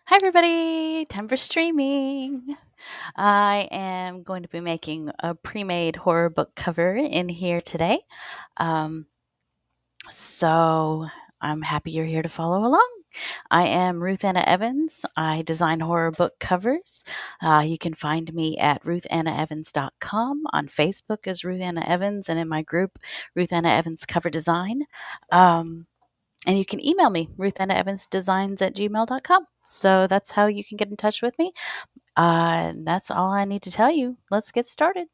Hi, everybody. Time for streaming. I am going to be making a pre made horror book cover in here today. Um, so I'm happy you're here to follow along. I am Ruth Anna Evans. I design horror book covers. You can find me at ruthannaevans.com. On Facebook as Ruth Anna Evans, and in my group, Ruth Anna Evans Cover Design. And you can email me, ruthannaevansdesigns@gmail.com. So that's how you can get in touch with me. And that's all I need to tell you. Let's get started.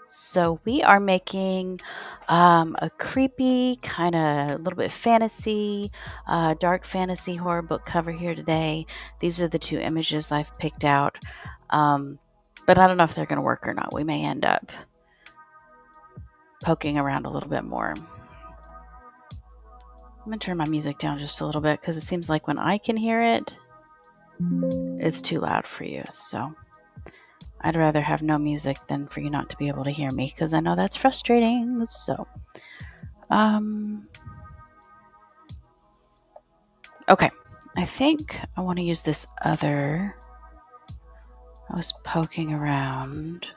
So we are making a creepy, kind of a little bit fantasy, dark fantasy horror book cover here today. These are the two images I've picked out. But I don't know if they're going to work or not. We may end up poking around a little bit more. I'm going to turn my music down just a little bit because it seems like when I can hear it, it's too loud for you. So I'd rather have no music than for you not to be able to hear me because I know that's frustrating. So, okay. I think I want to use this other. I was poking around.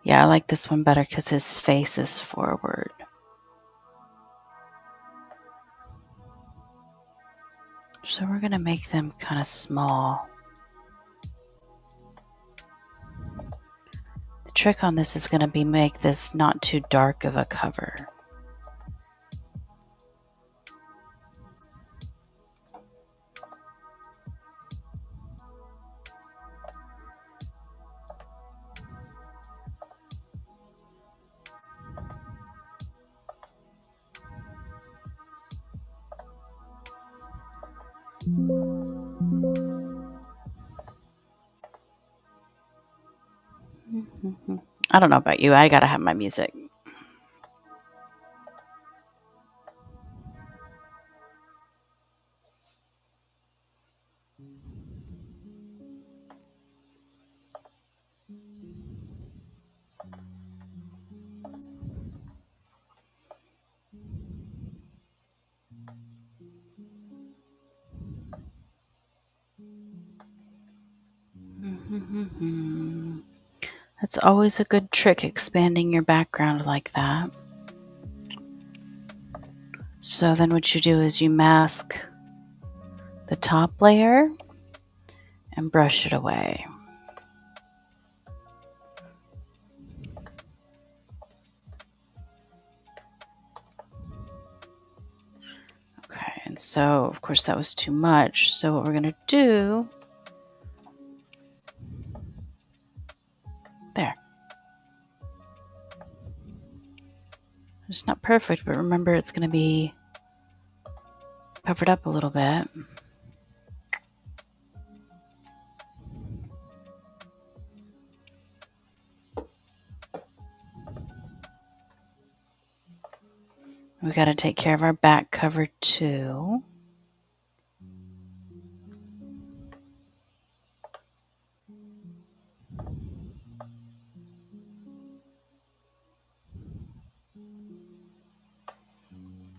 Yeah, I like this one better because his face is forward. So we're going to make them kind of small. The trick on this is going to be make this not too dark of a cover. I don't know about you. I got to have my music. That's always a good trick, expanding your background like that. So then what you do is you mask the top layer and brush it away. Okay, and so of course that was too much. So what we're going to do, there. It's not perfect, but remember it's going to be covered up a little bit. We got to take care of our back cover too.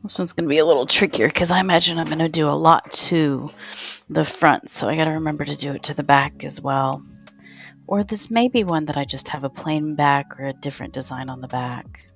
This one's going to be a little trickier because I imagine I'm going to do a lot to the front, so I got to remember to do it to the back as well. Or this may be one that I just have a plain back or a different design on the back.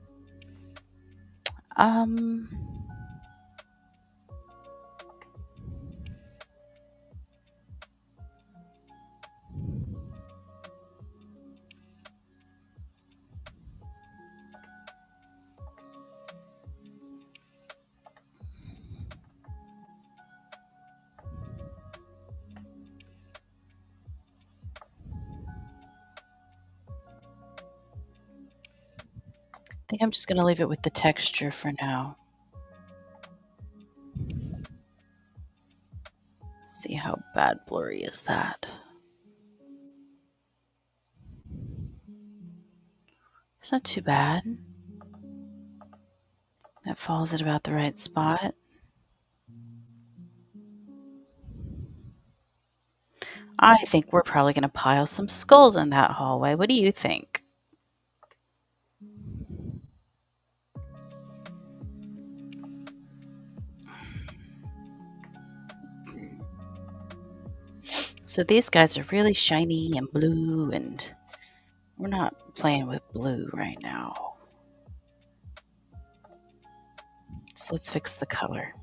I think I'm just going to leave it with the texture for now. See how bad blurry is that. It's not too bad. That falls at about the right spot. I think we're probably going to pile some skulls in that hallway. What do you think? So these guys are really shiny and blue, and we're not playing with blue right now. So let's fix the color.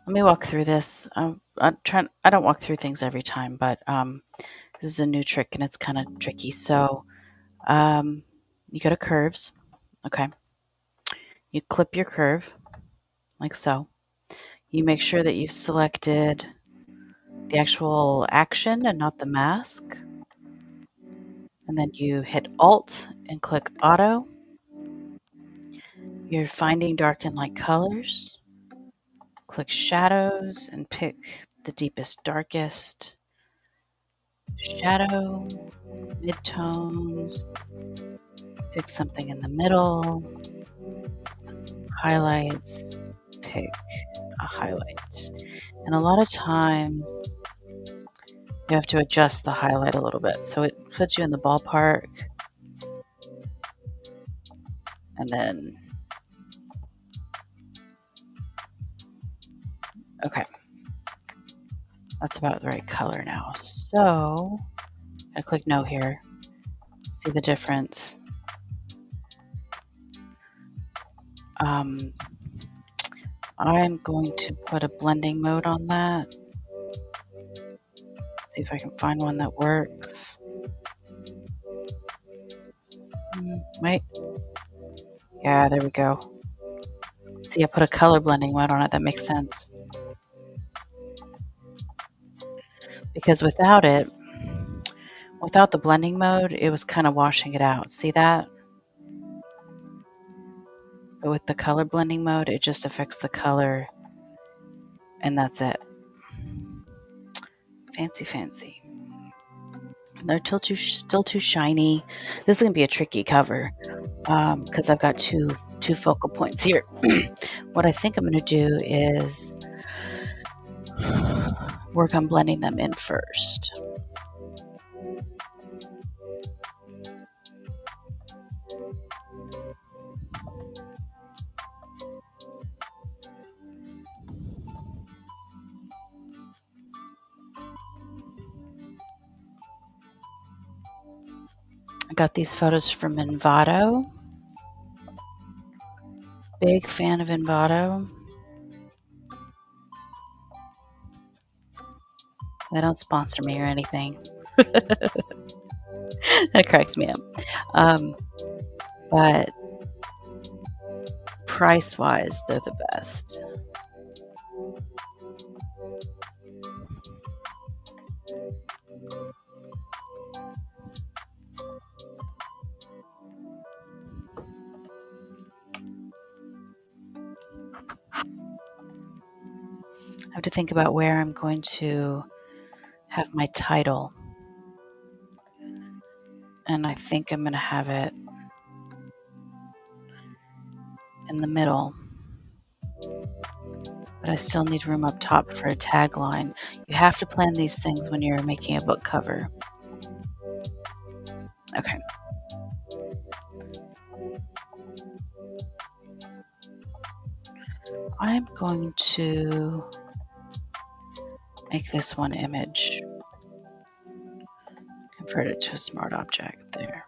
Let me walk through this. I don't walk through things every time, but this is a new trick and it's kind of tricky. So you go to curves. Okay. You clip your curve like so. You make sure that you've selected the actual action and not the mask. And then you hit Alt and click Auto. You're finding dark and light colors. Click Shadows and pick the deepest, darkest. Shadow, midtones. Pick something in the middle. Highlights. Pick a highlight. And a lot of times you have to adjust the highlight a little bit so it puts you in the ballpark. And then, okay, that's about the right color now. So I click no here. See the difference. I'm going to put a blending mode on that. See if I can find one that works. Wait. Yeah, there we go. See, I put a color blending mode on it. That makes sense. Because without the blending mode, it was kind of washing it out. See that? But with the color blending mode, it just affects the color and that's it. Fancy, fancy. They're still too shiny. This is going to be a tricky cover because I've got two focal points here. What I think I'm going to do is work on blending them in first. I got these photos from Envato. Big fan of Envato. They don't sponsor me or anything. That cracks me up. But price-wise, they're the best. I have to think about where I'm going to have my title. And I think I'm going to have it in the middle. But I still need room up top for a tagline. You have to plan these things when you're making a book cover. Okay. I'm going to make this one image. Convert it to a smart object there.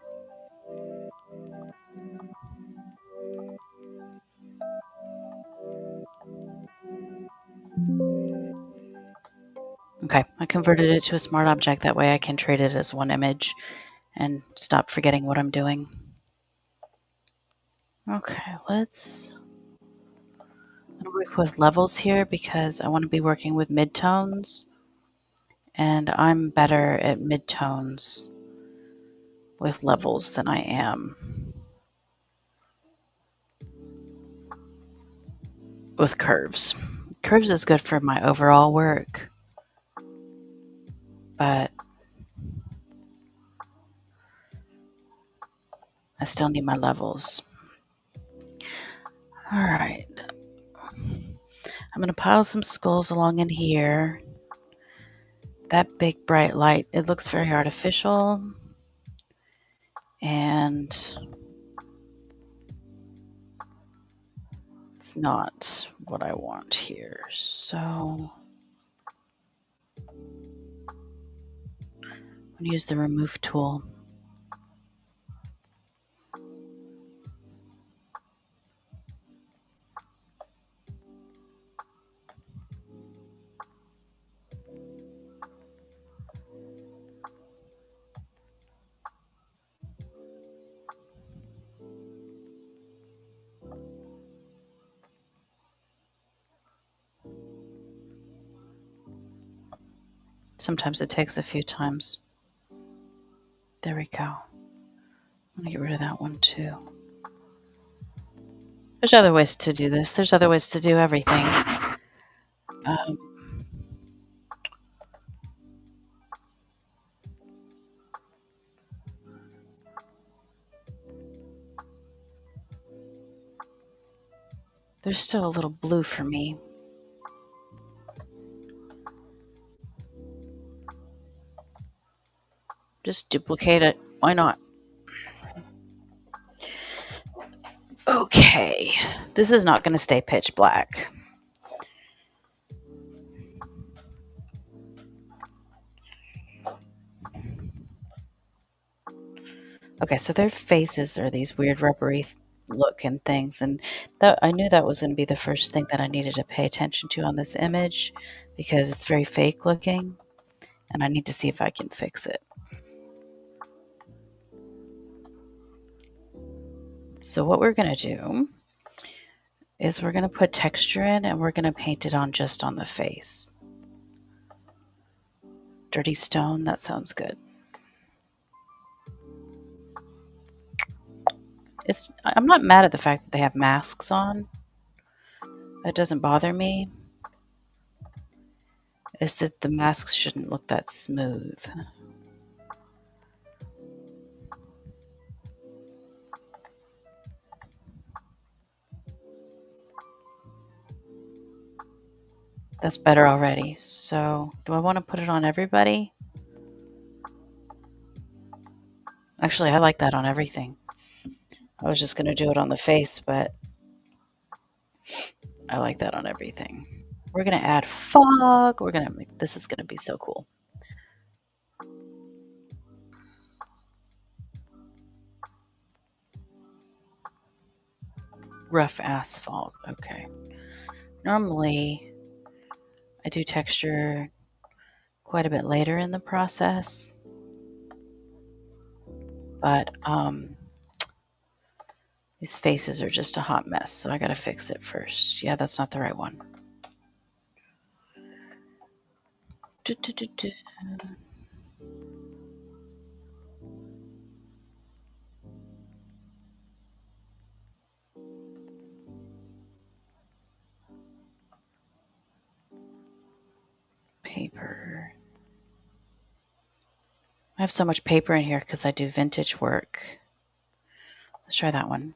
Okay, I converted it to a smart object. That way I can treat it as one image and stop forgetting what I'm doing. Okay, let's work with levels here because I want to be working with midtones. And I'm better at midtones with levels than I am with curves. Curves is good for my overall work, but I still need my levels. All right. I'm going to pile some skulls along in here. That big bright light, it looks very artificial. And it's not what I want here. So I'm going to use the remove tool. Sometimes it takes a few times. There we go. I'm going to get rid of that one too. There's other ways to do this. There's other ways to do everything. There's still a little blue for me. Just duplicate it. Why not? Okay. This is not going to stay pitch black. Okay, so their faces are these weird rubbery looking things, and I knew that was going to be the first thing that I needed to pay attention to on this image because it's very fake looking, and I need to see if I can fix it. So what we're going to do is we're going to put texture in, and we're going to paint it on just on the face. Dirty stone, that sounds good. I'm not mad at the fact that they have masks on. That doesn't bother me. It's that the masks shouldn't look that smooth. That's better already. So, do I want to put it on everybody? Actually, I like that on everything. I was just going to do it on the face, but I like that on everything. We're going to add fog. This is going to be so cool. Rough asphalt. Okay. Normally, I do texture quite a bit later in the process, but these faces are just a hot mess, so I got to fix it first. Yeah, that's not the right one. Paper. I have so much paper in here because I do vintage work. Let's try that one.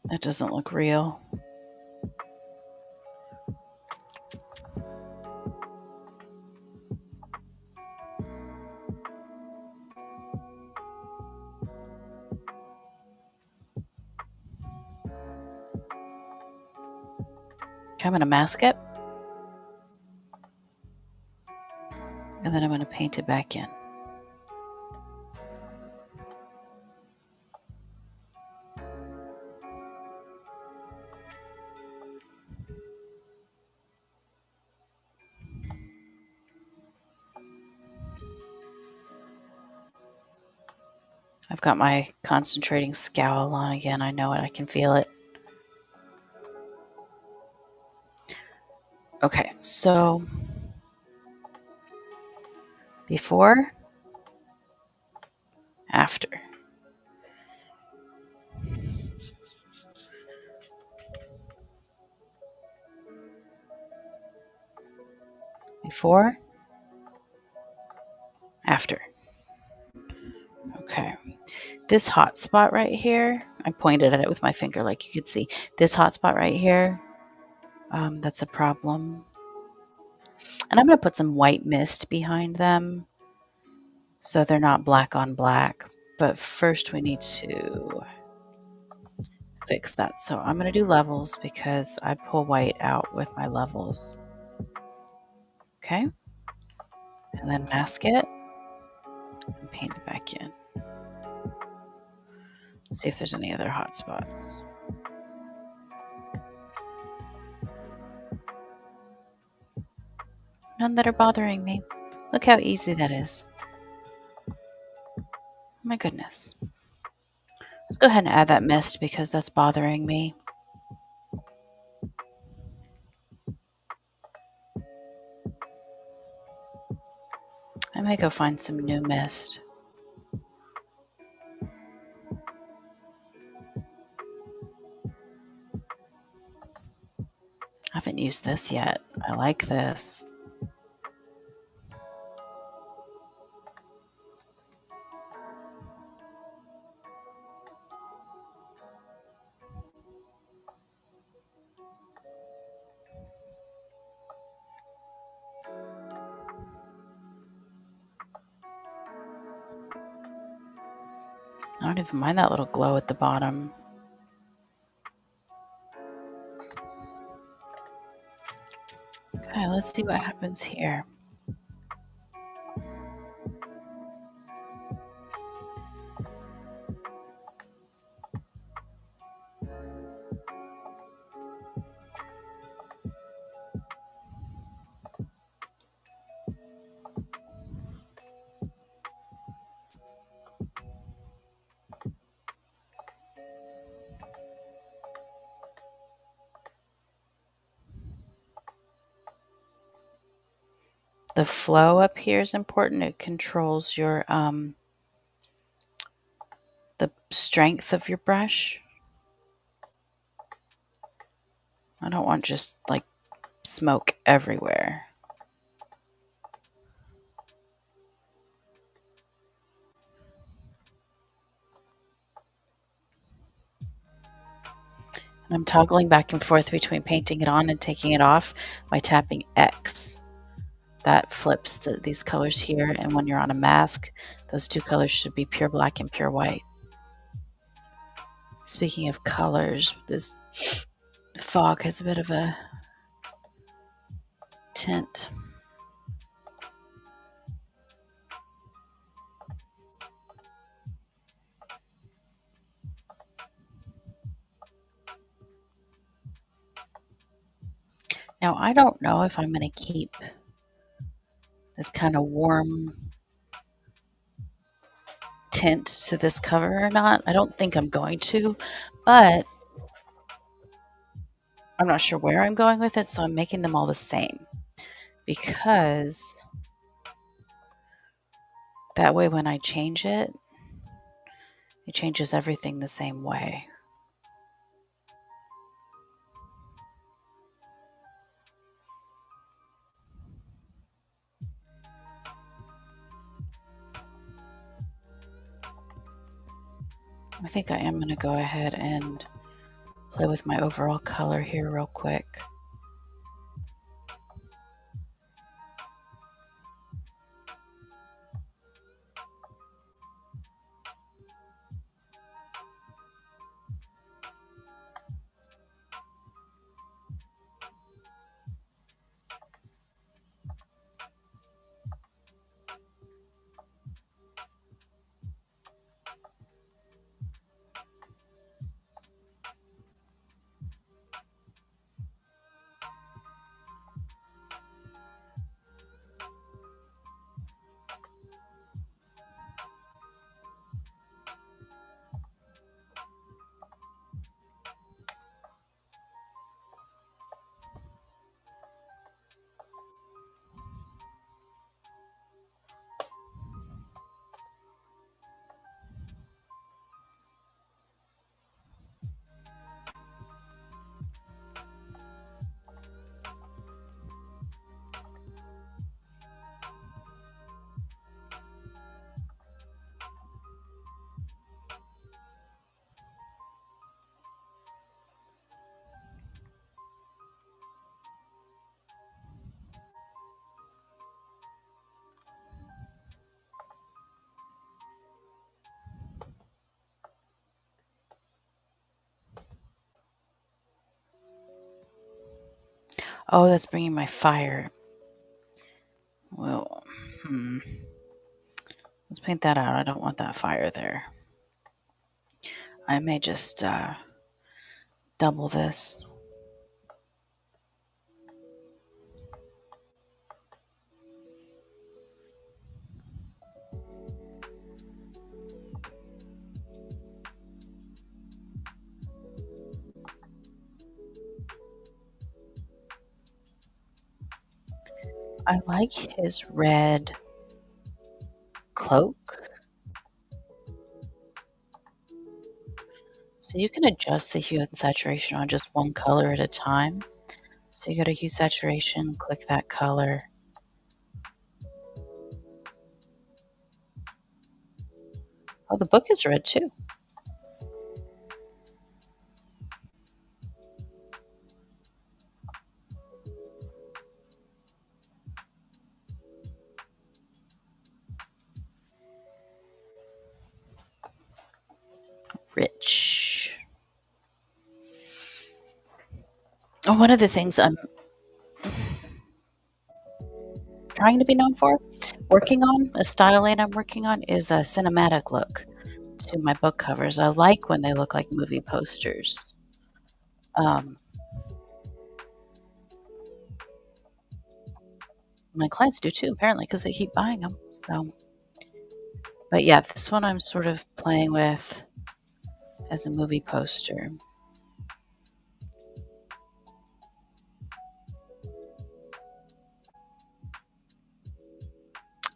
That doesn't look real. Okay, I'm going to mask it. And then I'm going to paint it back in. I've got my concentrating scowl on again. I know it. I can feel it. Okay, so before, after. Before, after. Okay, this hot spot right here, I pointed at it with my finger like you could see. This hot spot right here, that's a problem. And I'm going to put some white mist behind them so they're not black on black. But first we need to fix that. So I'm going to do levels because I pull white out with my levels. Okay. And then mask it and paint it back in. See if there's any other hot spots. None that are bothering me. Look how easy that is. My goodness. Let's go ahead and add that mist because that's bothering me. I may go find some new mist. I haven't used this yet. I like this. I don't even mind that little glow at the bottom. Okay, let's see what happens here. The flow up here is important. It controls your the strength of your brush. I don't want just like smoke everywhere. And I'm toggling back and forth between painting it on and taking it off by tapping X. That flips these colors here, and when you're on a mask, those two colors should be pure black and pure white. Speaking of colors, this fog has a bit of a tint. Now, I don't know if I'm going to keep this kind of warm tint to this cover or not. I don't think I'm going to, but I'm not sure where I'm going with it, so I'm making them all the same because that way when I change it, it changes everything the same way. I think I am going to go ahead and play with my overall color here real quick. Oh, that's bringing my fire. Well, let's paint that out. I don't want that fire there. I may just double this. I like his red cloak. So you can adjust the hue and saturation on just one color at a time. So you go to hue saturation, click that color. Oh, the book is red too. Rich. Oh, one of the things I'm trying to be known for, working on, a style lane I'm working on is a cinematic look to my book covers. I like when they look like movie posters. My clients do too, apparently, because they keep buying them. So, but yeah, this one I'm sort of playing with as a movie poster.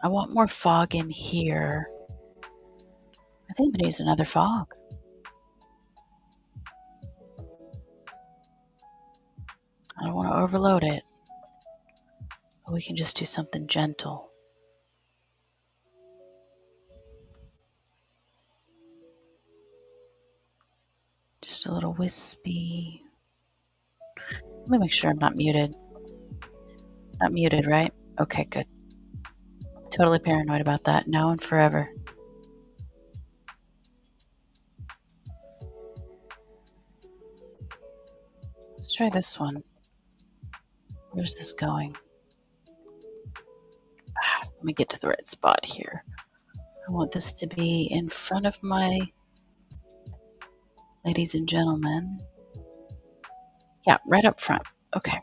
I want more fog in here. I think I'm going to use another fog. I don't want to overload it. But we can just do something gentle. Just a little wispy. Let me make sure I'm not muted. Not muted, right? Okay, good. Totally paranoid about that now and forever. Let's try this one. Where's this going? Let me get to the right spot here. I want this to be in front of my ladies and gentlemen. Yeah, right up front. Okay.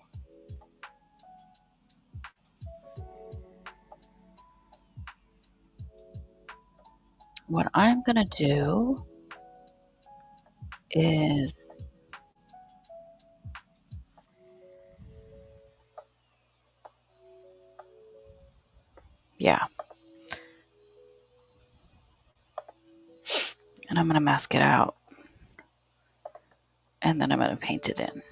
What I'm going to do is yeah. And I'm going to mask it out. And then I'm going to paint it in.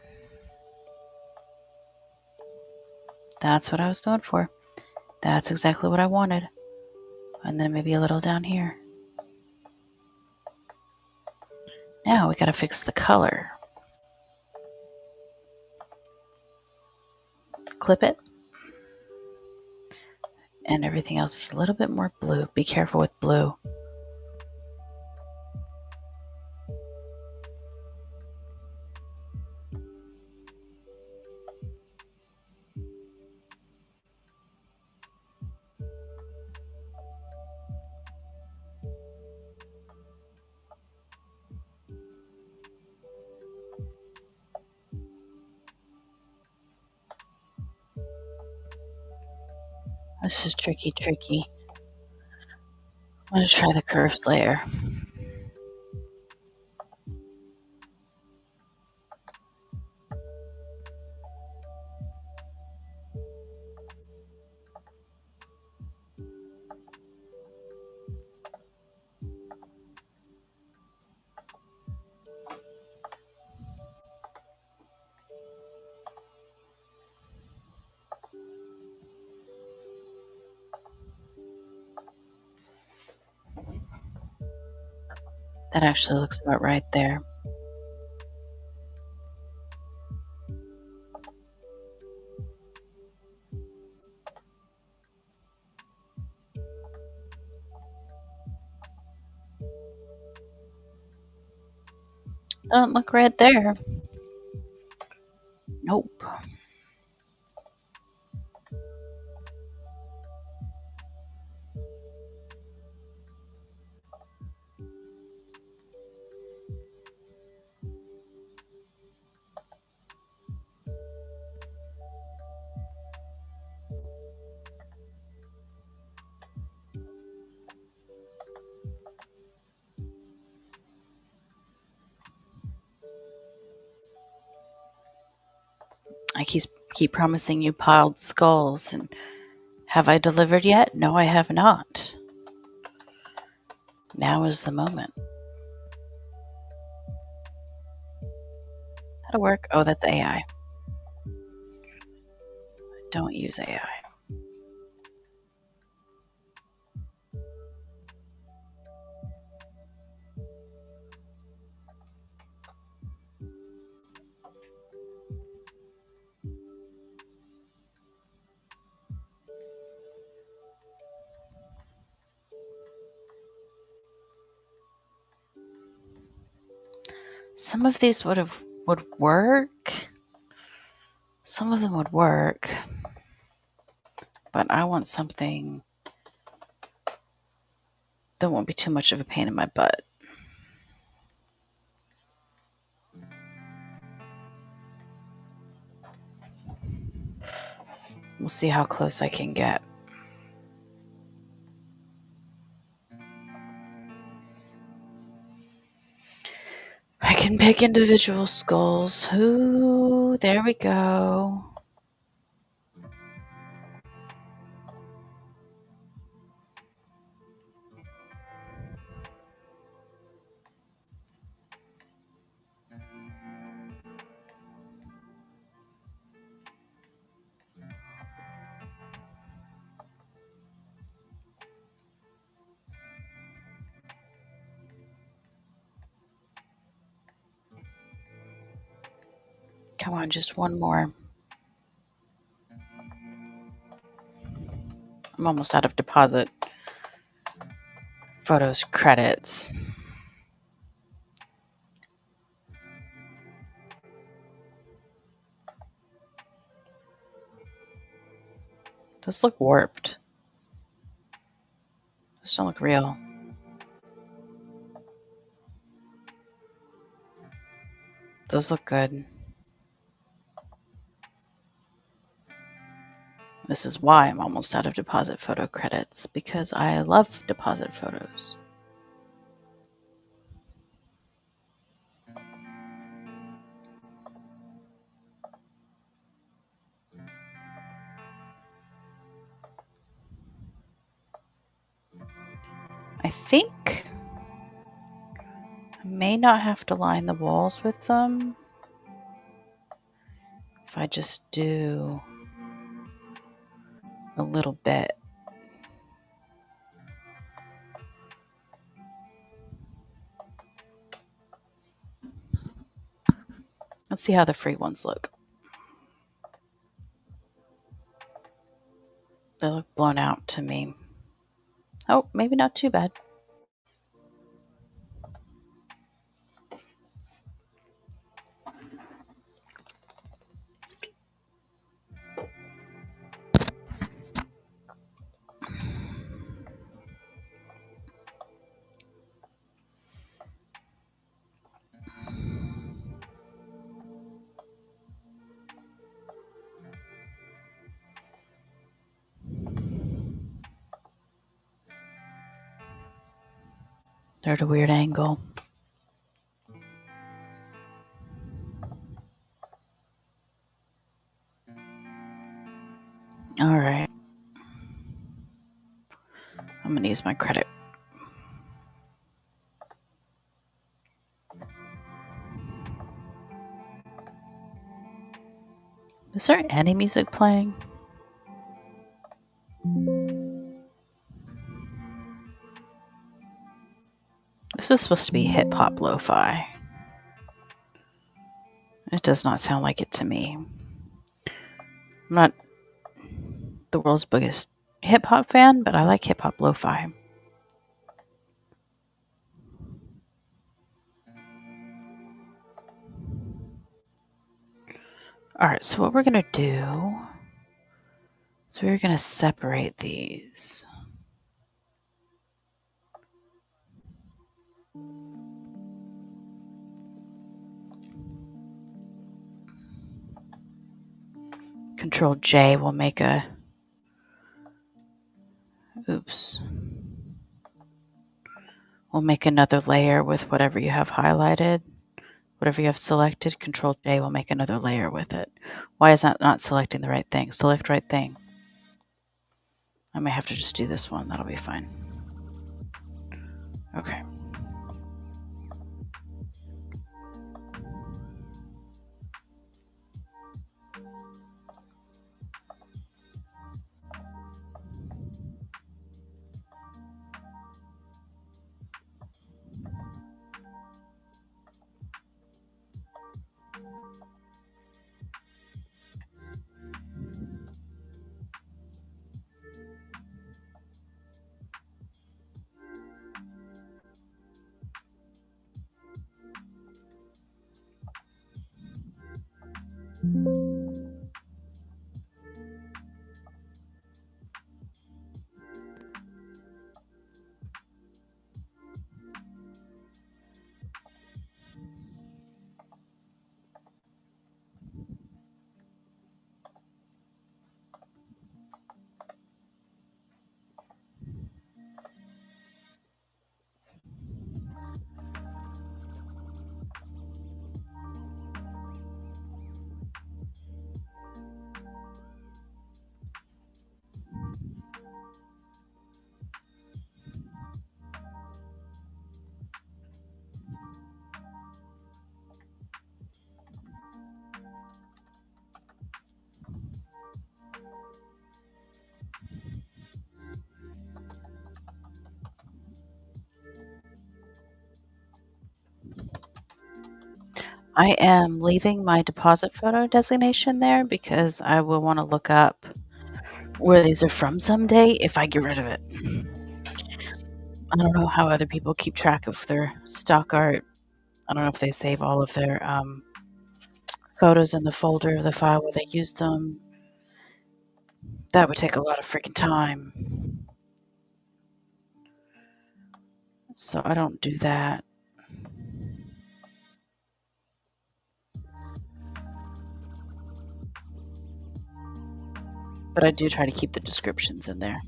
That's what I was going for. That's exactly what I wanted. And then maybe a little down here. Now we got to fix the color. Clip it. And everything else is a little bit more blue. Be careful with blue. This is tricky. I'm going to try the curves layer. That actually looks about right there. Doesn't look right there. Nope. I keep promising you piled skulls, and have I delivered yet? No, I have not. Now is the moment. How to work? Oh, that's AI. Don't use AI. Some of these would work. Some of them would work. But I want something that won't be too much of a pain in my butt. We'll see how close I can get. I can pick individual skulls. Ooh, there we go. Come on, just one more. I'm almost out of deposit photos credits. Those look warped. Those don't look real. Those look good. This is why I'm almost out of deposit photo credits, because I love deposit photos. I think I may not have to line the walls with them if I just do a little bit. Let's see how the free ones look. They look blown out to me. Oh, maybe not too bad. They're at a weird angle. All right. I'm going to use my credit. Is there any music playing? This is supposed to be hip-hop lo-fi. It does not sound like it to me. I'm not the world's biggest hip-hop fan, but I like hip-hop lo-fi. All right, so what we're going to do is we're going to separate these. Control J will make a... Oops. We'll make another layer with whatever you have highlighted. Whatever you have selected, Control J will make another layer with it. Why is that not selecting the right thing? Select right thing. I may have to just do this one. That'll be fine. Okay. I am leaving my deposit photo designation there because I will want to look up where these are from someday if I get rid of it. I don't know how other people keep track of their stock art. I don't know if they save all of their photos in the folder of the file where they use them. That would take a lot of freaking time. So I don't do that. But I do try to keep the descriptions in there.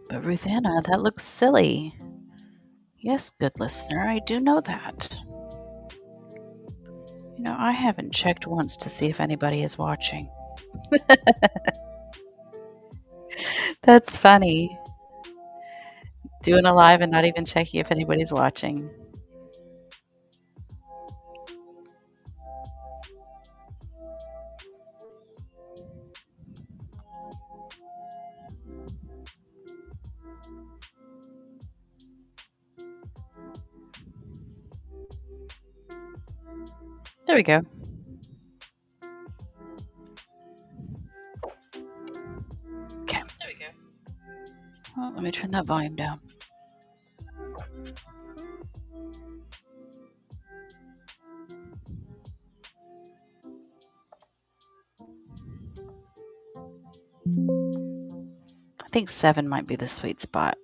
But Ruth Anna, that looks silly. Yes, good listener, I do know that. You know, I haven't checked once to see if anybody is watching. That's funny. Doing a live and not even checking if anybody's watching. There we go. Okay. There we go. Well, let me turn that volume down. I think 7 might be the sweet spot.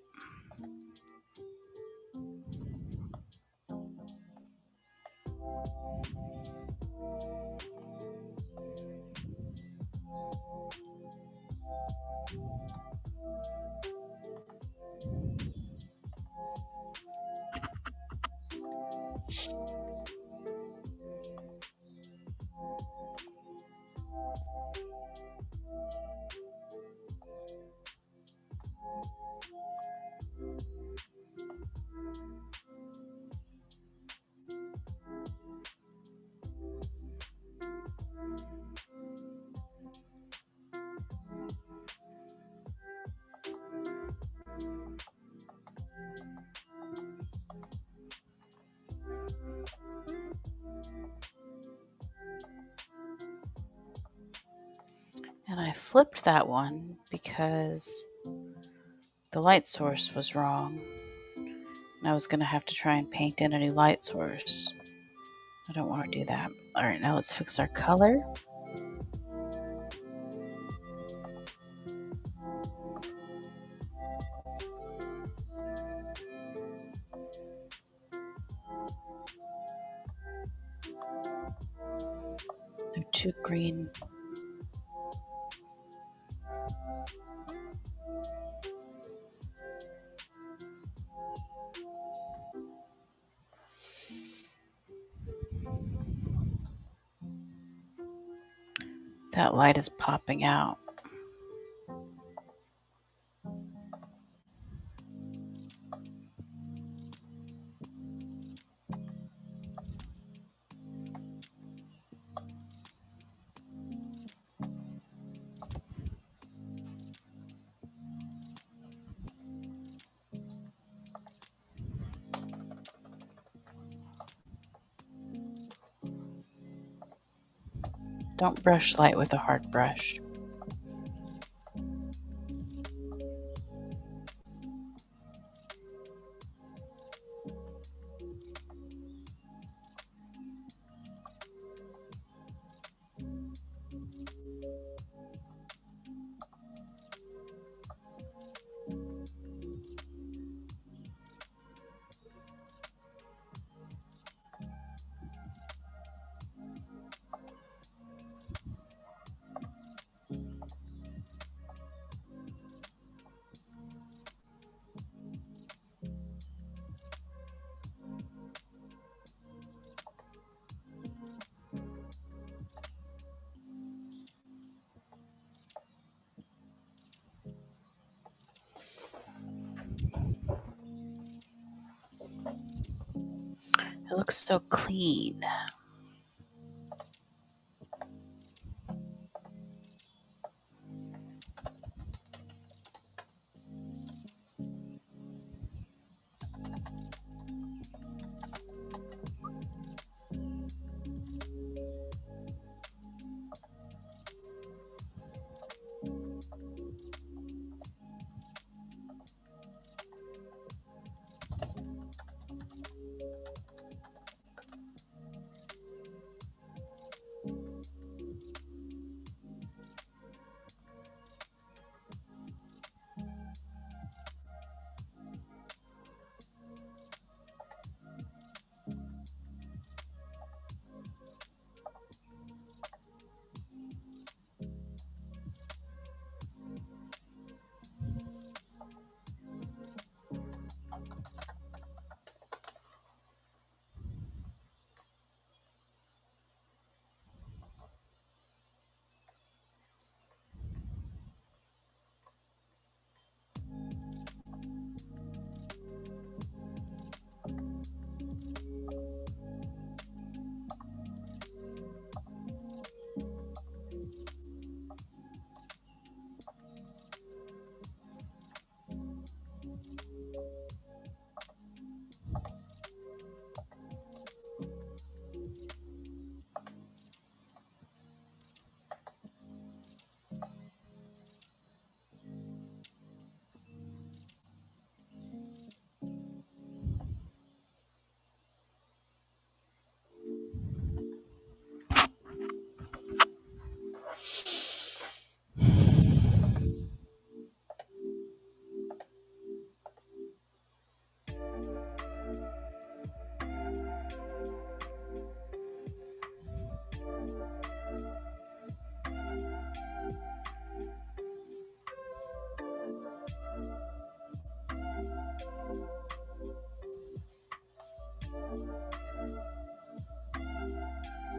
And I flipped that one because the light source was wrong. And I was going to have to try and paint in a new light source. I don't want to do that. All right, now let's fix our color. They're too green. That light is popping out. Don't brush light with a hard brush. It looks so clean.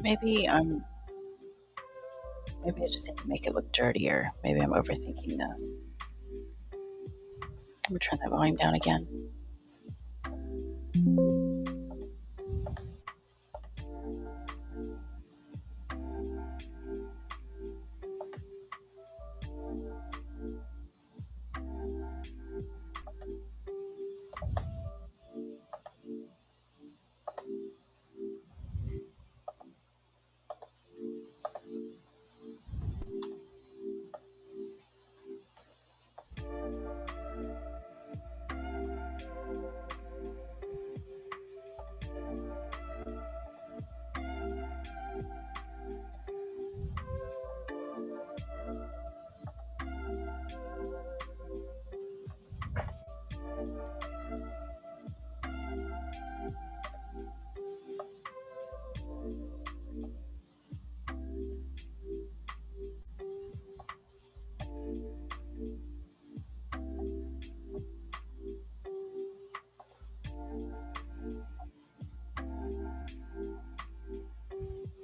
Maybe maybe I just need to make it look dirtier. Maybe I'm overthinking this. Let me turn that volume down again.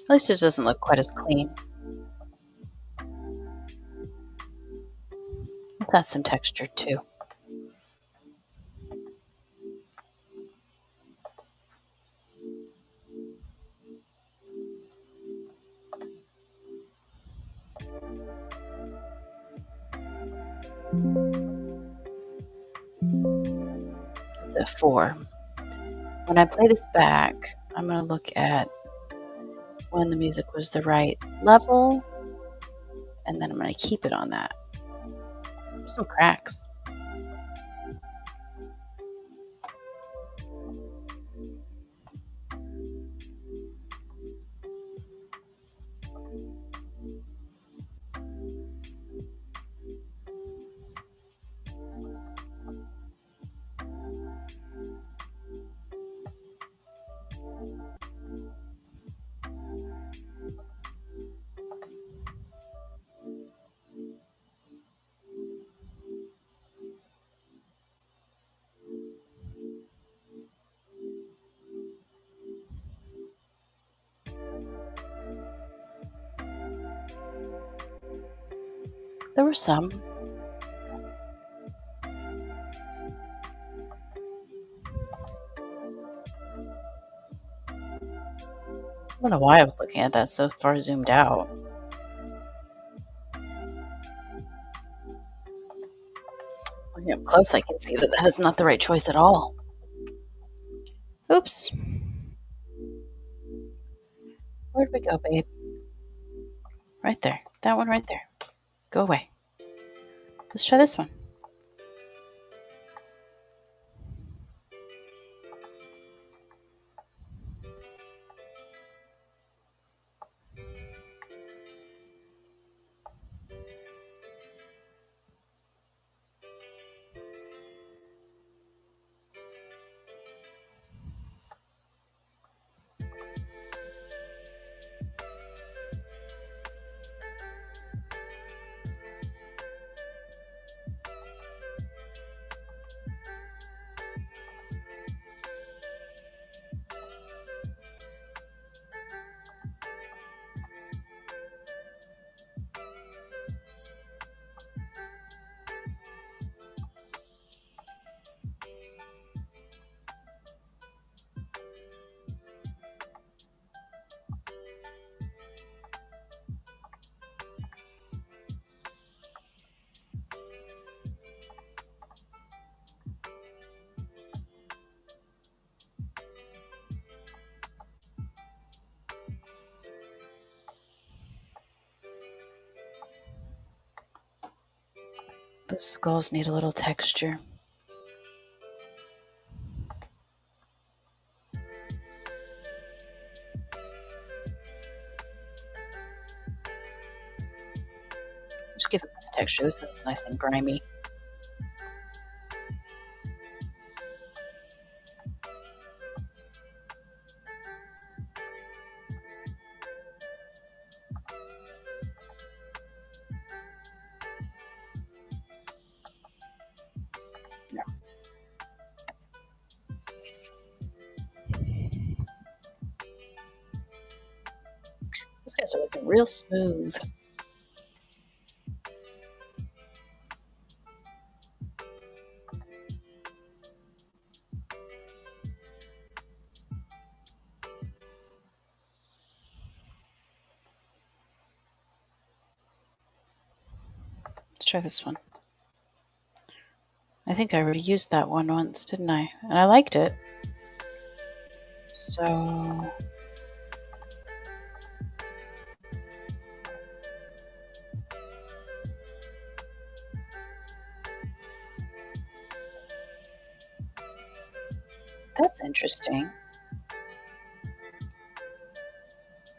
At least it doesn't look quite as clean. It has some texture too. It's a 4. When I play this back, I'm going to look at when the music was the right level, and then I'm going to keep it on that. There's some cracks. There were some. I don't know why I was looking at that so far zoomed out. Looking up close, I can see that that is not the right choice at all. Oops. Where'd we go, babe? Right there. That one right there. Go away. Let's try this one. Those skulls need a little texture. Just give it this texture. This is nice and grimy. Yeah. Those guys are looking real smooth. Let's try this one. I think I already used that one once, didn't I? And I liked it. So that's interesting.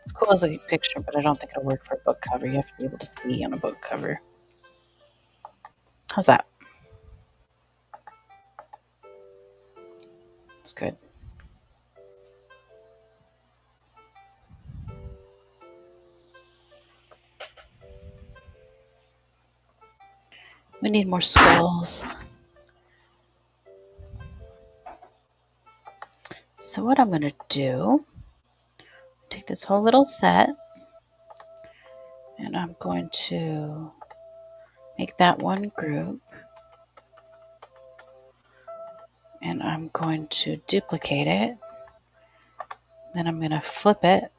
It's cool as a picture, but I don't think it'll work for a book cover. You have to be able to see on a book cover. How's that? It's good. We need more skulls. So what I'm going to do, take this whole little set and I'm going to make that one group, and I'm going to duplicate it. Then I'm going to flip it.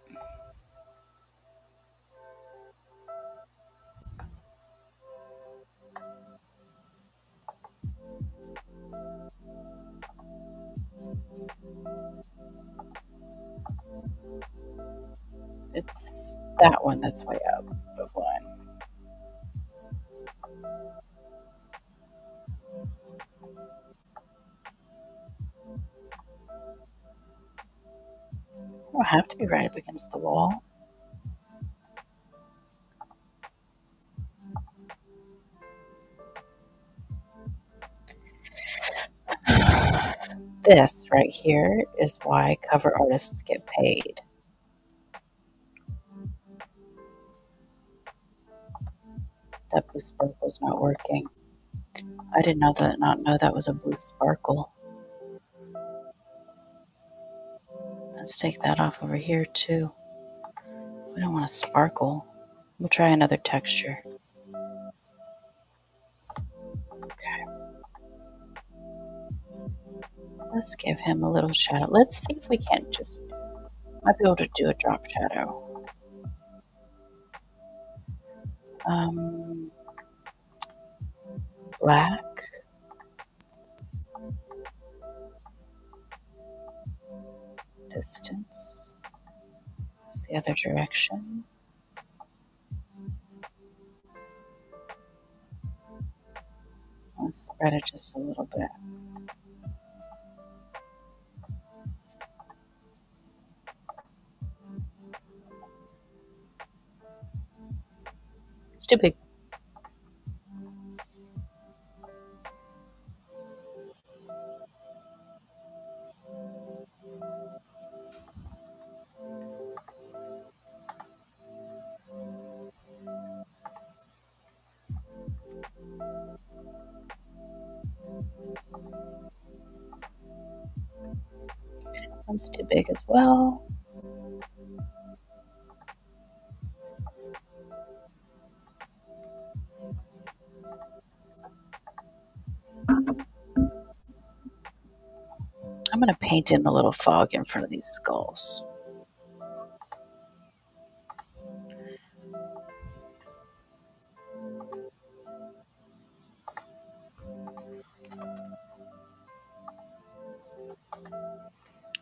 It's that one that's way out of line. I don't have to be right up against the wall. This right here is why cover artists get paid. That blue sparkle is not working. I did not know that was a blue sparkle. Let's take that off over here too. We don't want a sparkle. We'll try another texture. Okay. Let's give him a little shadow. Let's see if we can't just, might be able to do a drop shadow. Um, Black. Distance. It's the other direction. Let's spread it just a little bit. It's too big. That's too big as well. I'm going to paint in a little fog in front of these skulls.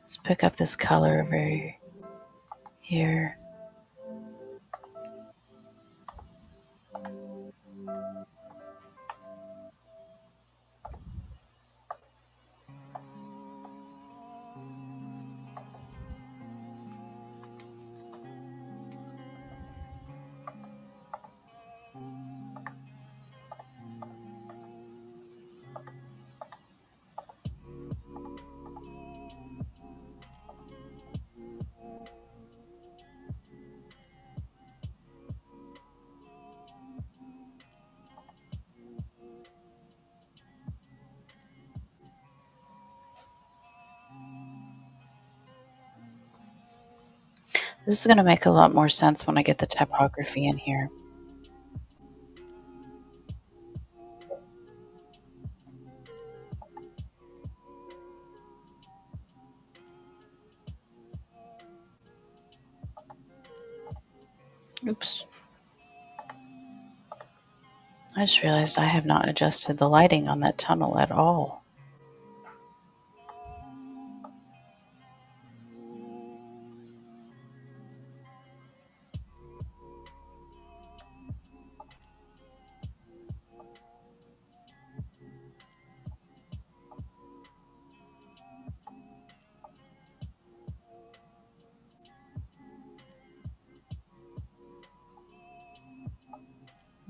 Let's pick up this color over here. This is going to make a lot more sense when I get the typography in here. Oops. I just realized I have not adjusted the lighting on that tunnel at all.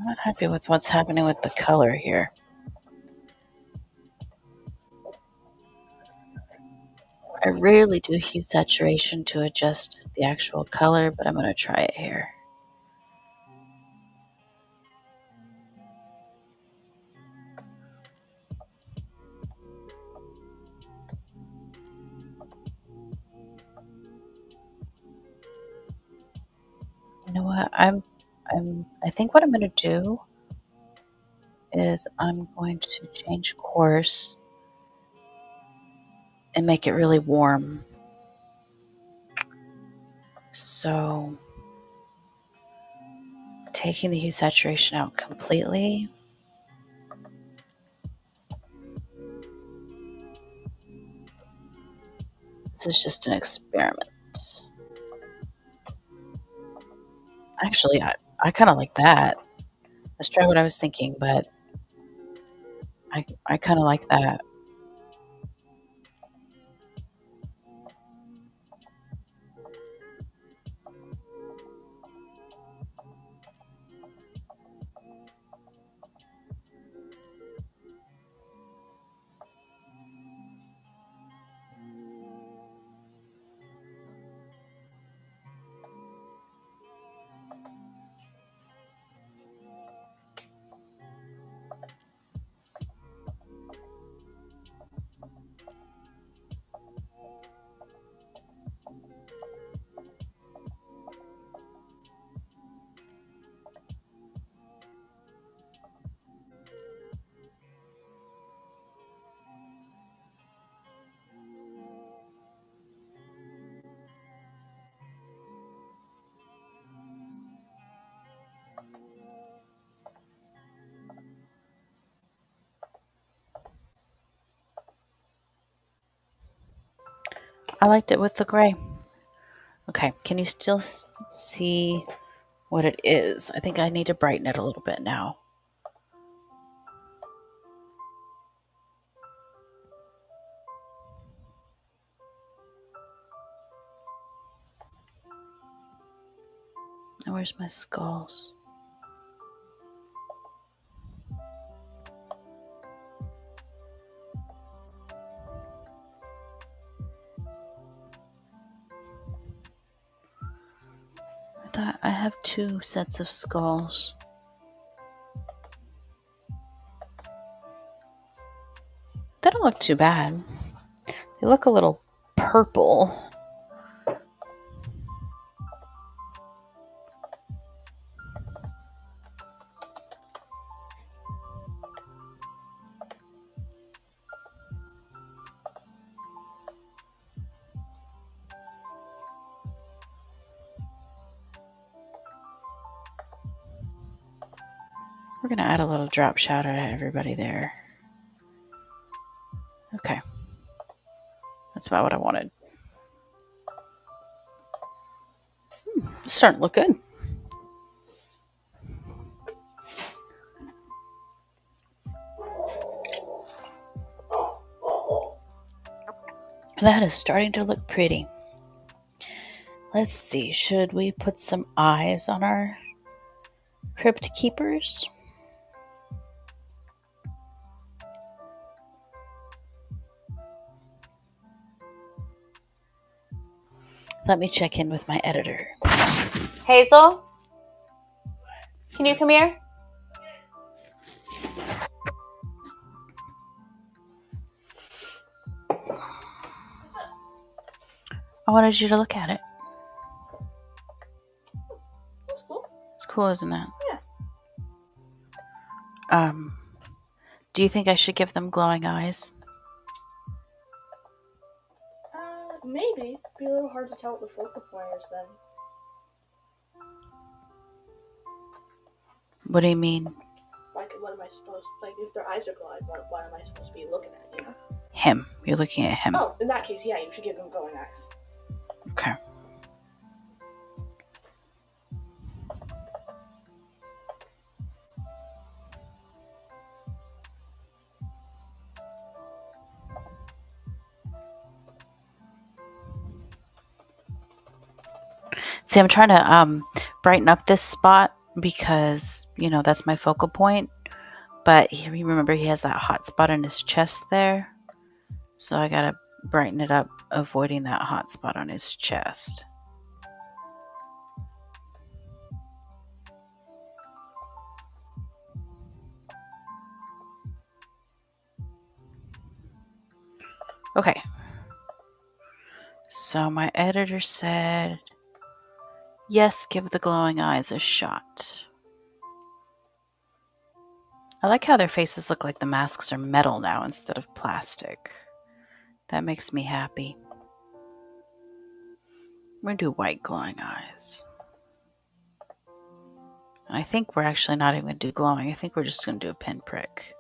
I'm not happy with what's happening with the color here. I rarely do hue saturation to adjust the actual color, but I'm going to try it here. know what? I think what I'm going to do is I'm going to change course and make it really warm. So, taking the hue saturation out completely. This is just an experiment. Actually, I kind of like that. Let's try what I was thinking, but I kind of like that. I liked it with the gray. Okay, can you still see what it is? I think I need to brighten it a little bit now. Now, where's my skulls? I thought I have 2 sets of skulls. They don't look too bad. They look a little purple. We're going to add a little drop shadow to everybody there. Okay. That's about what I wanted. It's starting to look good. That is starting to look pretty. Let's see. Should we put some eyes on our Cryptkeepers? Let me check in with my editor. Hazel? Can you come here? I wanted you to look at it. That's cool. It's cool, isn't it? Yeah. Do you think I should give them glowing eyes? Maybe. It'd be a little hard to tell what the focal point is then. What do you mean? Like, what am I supposed... Like, if their eyes are glowing, what am I supposed to be looking at, you know? Him. You're looking at him. Oh, in that case, yeah, you should give them glowing eyes. Okay. See, I'm trying to brighten up this spot because, you know, that's my focal point. But remember, he has that hot spot in his chest there. So I gotta brighten it up, avoiding that hot spot on his chest. Okay. So my editor said Yes, give the glowing eyes a shot. I like how their faces look like the masks are metal now instead of plastic. That makes me happy. I'm going to do white glowing eyes. And I think we're actually not even going to do glowing. I think we're just going to do a pinprick.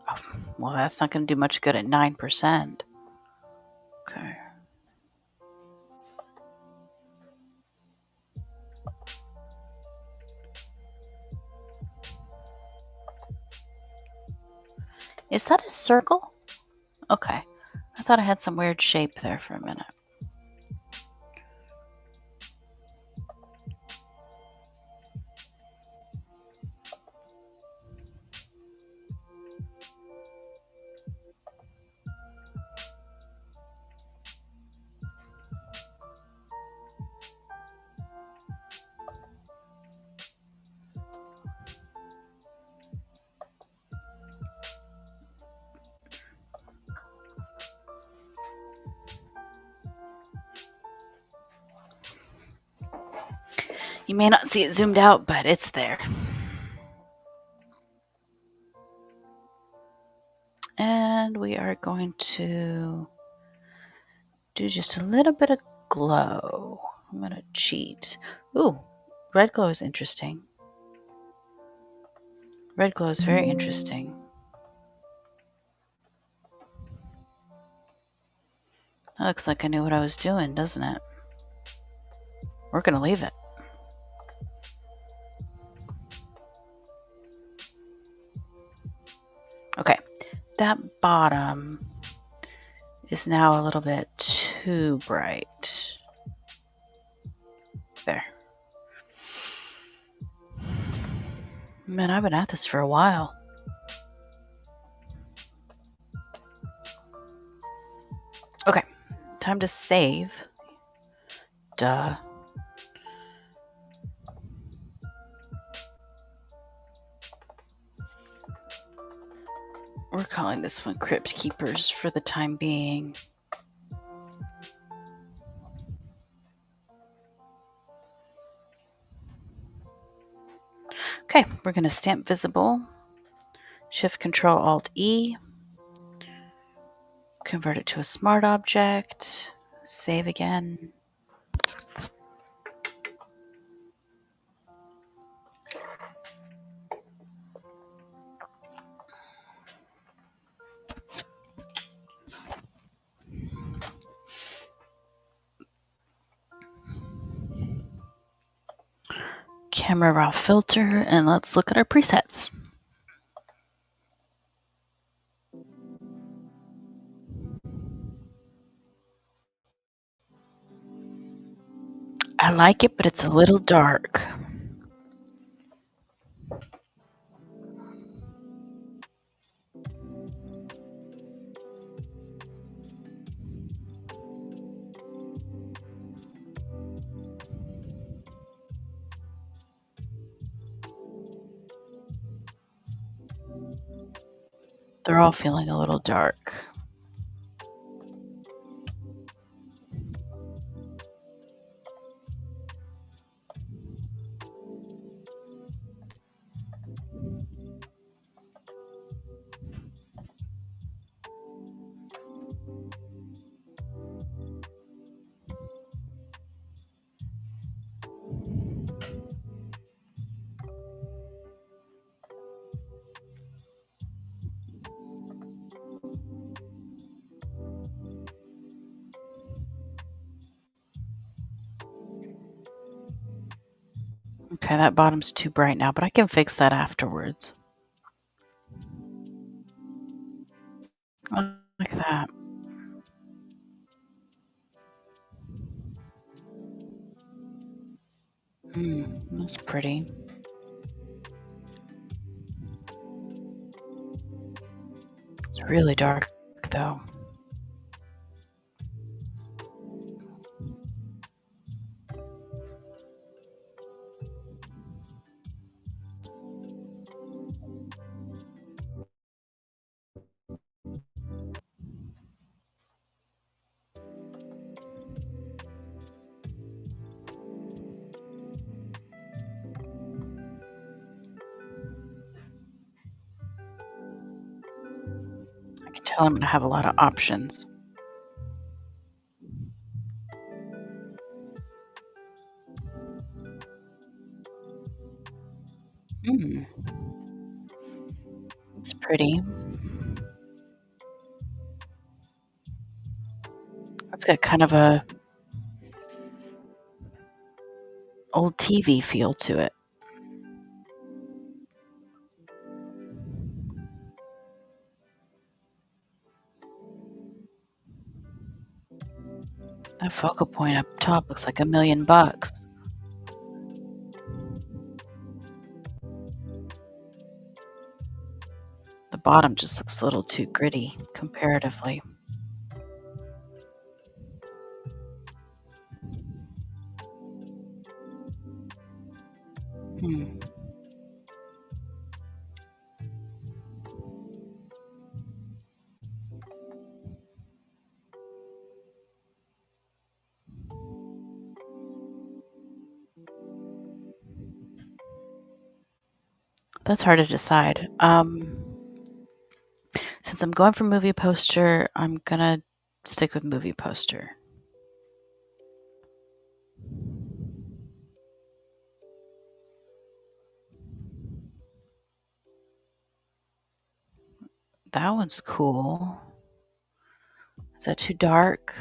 Oh, well, that's not going to do much good at 9%. Okay. Is that a circle? Okay. I thought I had some weird shape there for a minute. You may not see it zoomed out, but it's there. And we are going to do just a little bit of glow. I'm going to cheat. Ooh, red glow is interesting. Red glow is very interesting. That looks like I knew what I was doing, doesn't it? We're going to leave it. Okay, that bottom is now a little bit too bright. There. Man, I've been at this for a while. Okay, time to save. Duh. We're calling this one Cryptkeepers for the time being. Okay, we're going to stamp visible. Shift Control Alt E. Convert it to a smart object. Save again. Camera raw filter, and let's look at our presets. I like it, but it's a little dark. They're all feeling a little dark. Okay, that bottom's too bright now, but I can fix that afterwards. Like that. That's pretty. It's really dark, though. tell I'm going to have a lot of options. Mm, it's pretty. It's got kind of a old TV feel to it. That focal point up top looks like $1,000,000. The bottom just looks a little too gritty comparatively. Hmm. That's hard to decide. Since I'm going for movie poster, I'm gonna stick with movie poster. That one's cool. Is that too dark?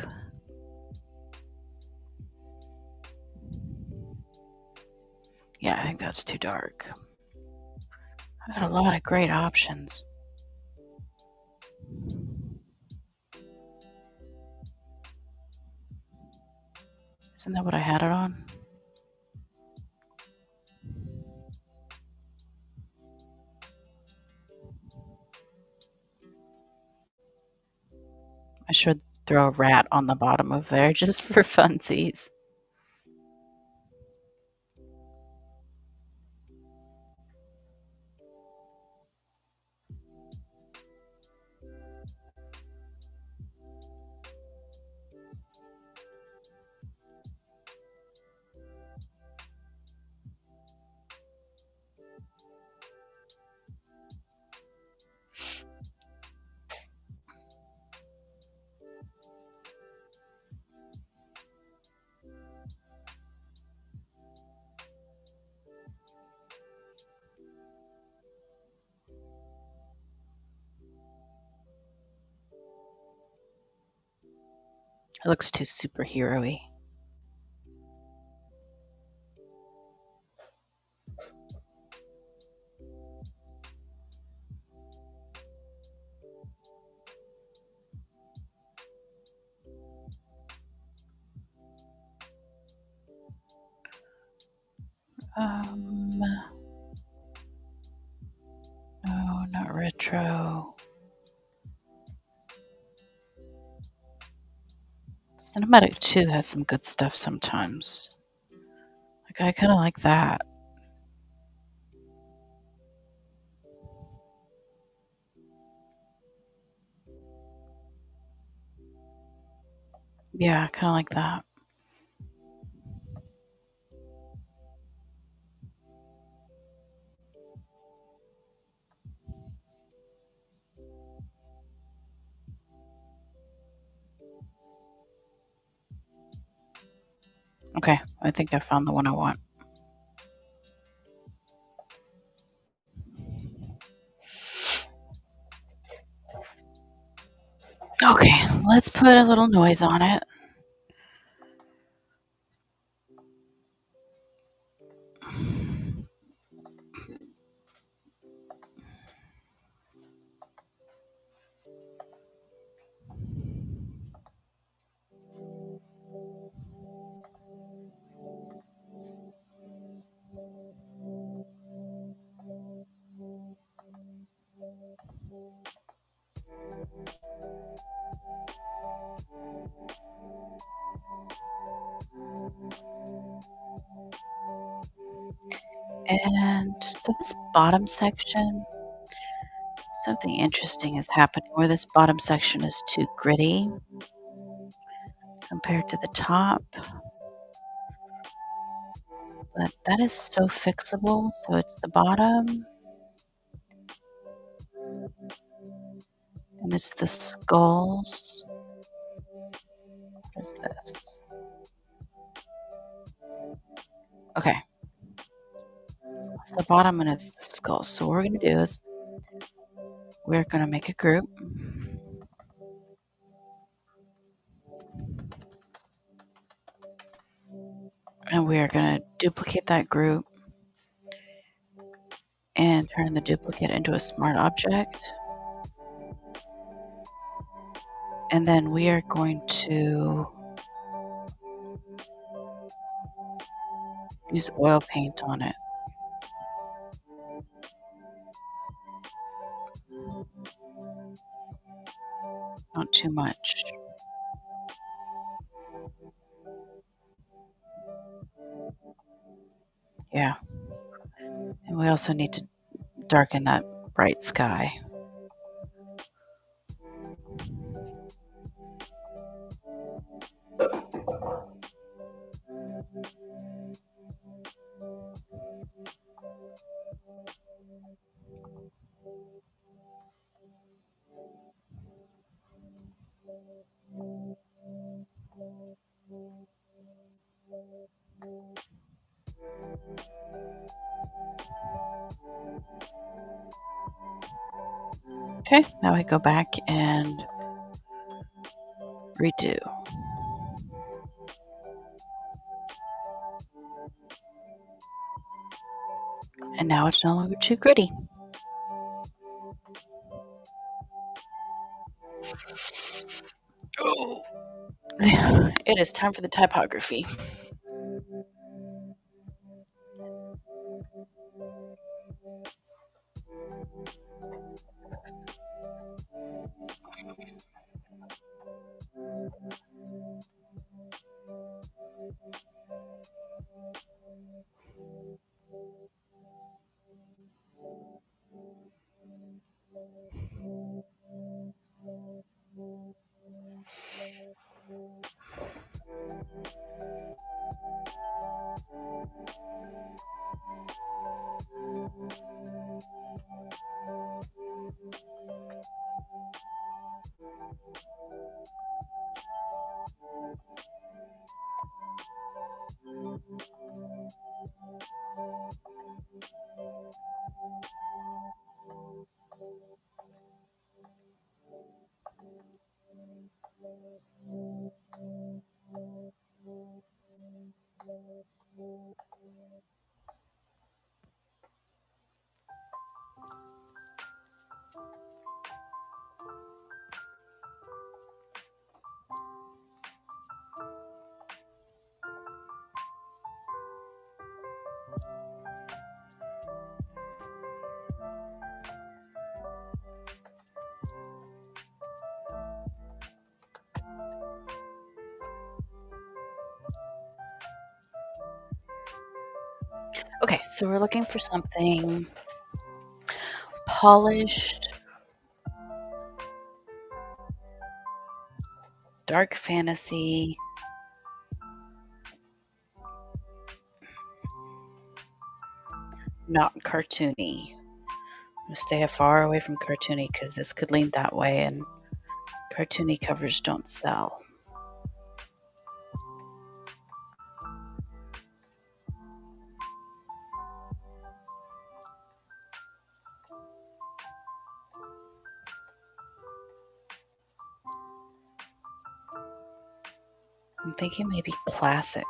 Yeah, I think that's too dark. I got a lot of great options. Isn't that what I had it on? I should throw a rat on the bottom of there just for funsies. It looks too superhero-y. No, not retro. Cinematic 2 has some good stuff sometimes. Like, I kind of like that. Yeah, I kind of like that. Okay, I think I found the one I want. Okay, let's put a little noise on it. And so this bottom section, something interesting is happening where this bottom section is too gritty compared to the top. But that is so fixable. So it's the bottom And it's the skulls. What is this? Okay. It's the bottom and it's the skull. So what we're going to do is we're going to make a group. And we are going to duplicate that group and turn the duplicate into a smart object. And then we are going to use oil paint on it. Not too much. Yeah. And we also need to darken that bright sky. Okay, now we go back and redo. And now it's no longer too gritty. Oh. It is time for the typography. Okay, so we're looking for something polished, dark fantasy, not cartoony. I'm gonna stay far away from cartoony because this could lean that way, and cartoony covers don't sell. I'm thinking maybe classic.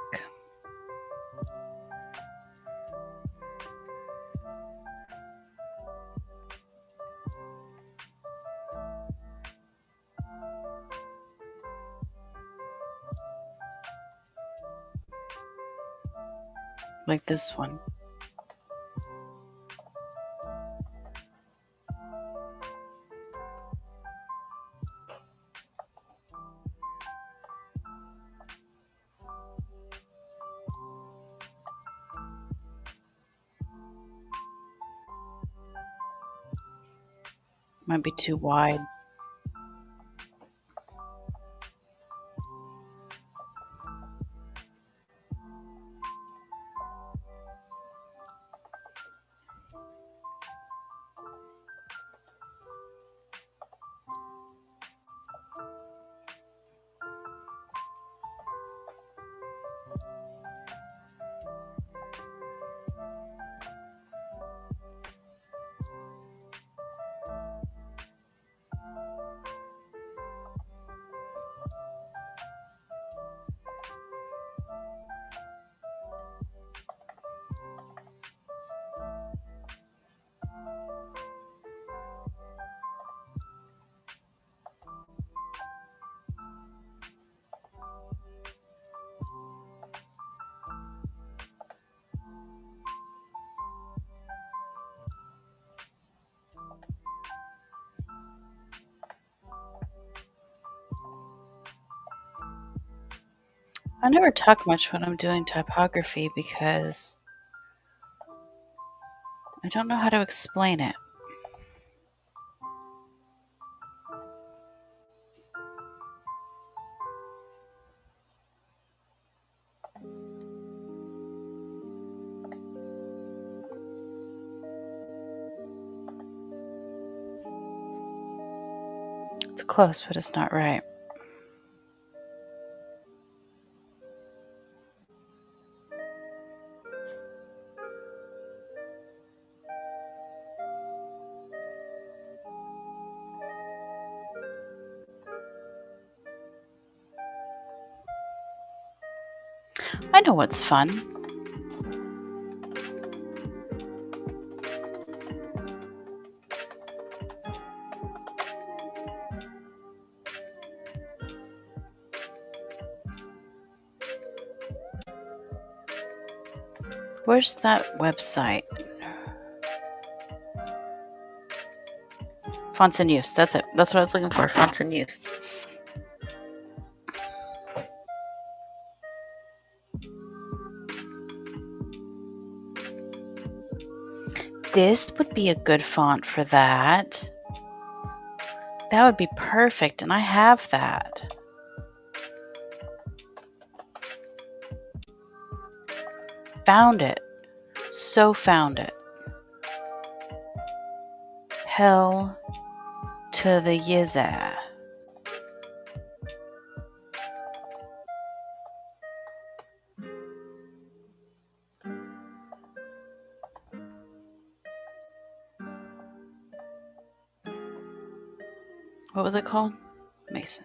Like this one. Might be too wide. I never talk much when I'm doing typography because I don't know how to explain it. It's close, but it's not right. I know what's fun. Where's that website? Fonts in use. That's it. That's what I was looking for. Fonts in use. This would be a good font for that. That would be perfect, and I have that. Found it. So found it. Hell to the yizza. What was it called? Mason.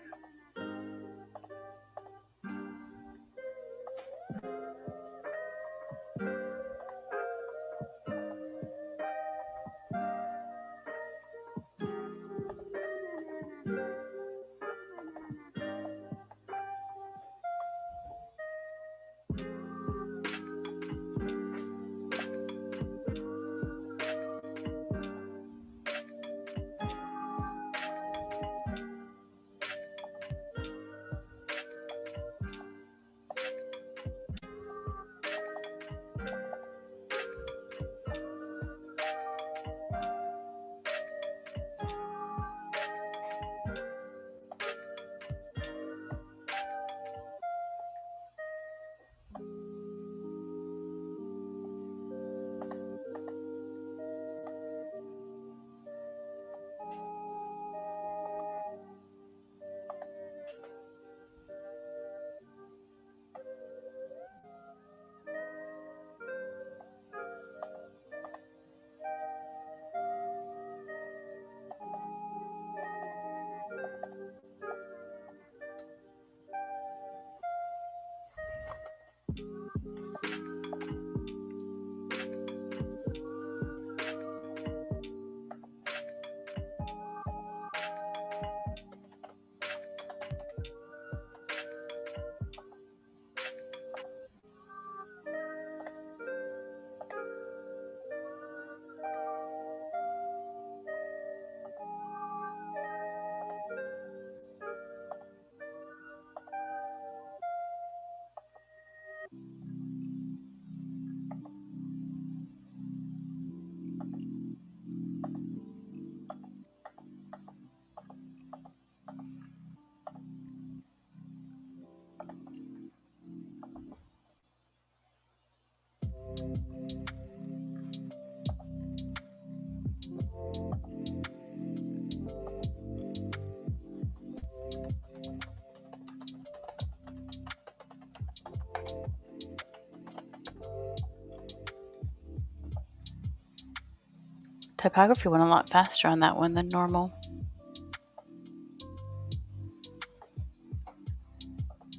Typography went a lot faster on that one than normal.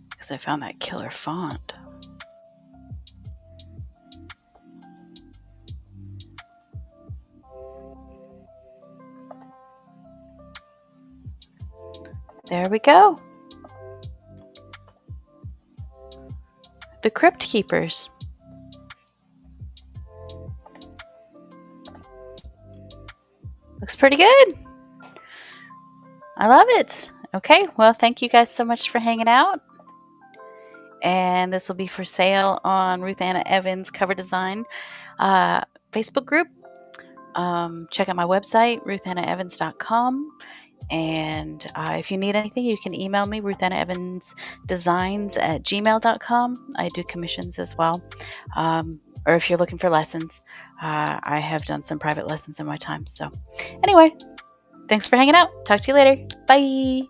Because I found that killer font. There we go. The Cryptkeepers. Looks pretty good. I love it. Okay, well, thank you guys so much for hanging out. and this will be for sale on Ruth Anna Evans Cover Design Facebook group. Check out my website, ruthannaevans.com. And if you need anything, you can email me, ruthannaevansdesigns@gmail.com. I do commissions as well. Or if you're looking for lessons, I have done some private lessons in my time. So, anyway, thanks for hanging out. Talk to you later. Bye.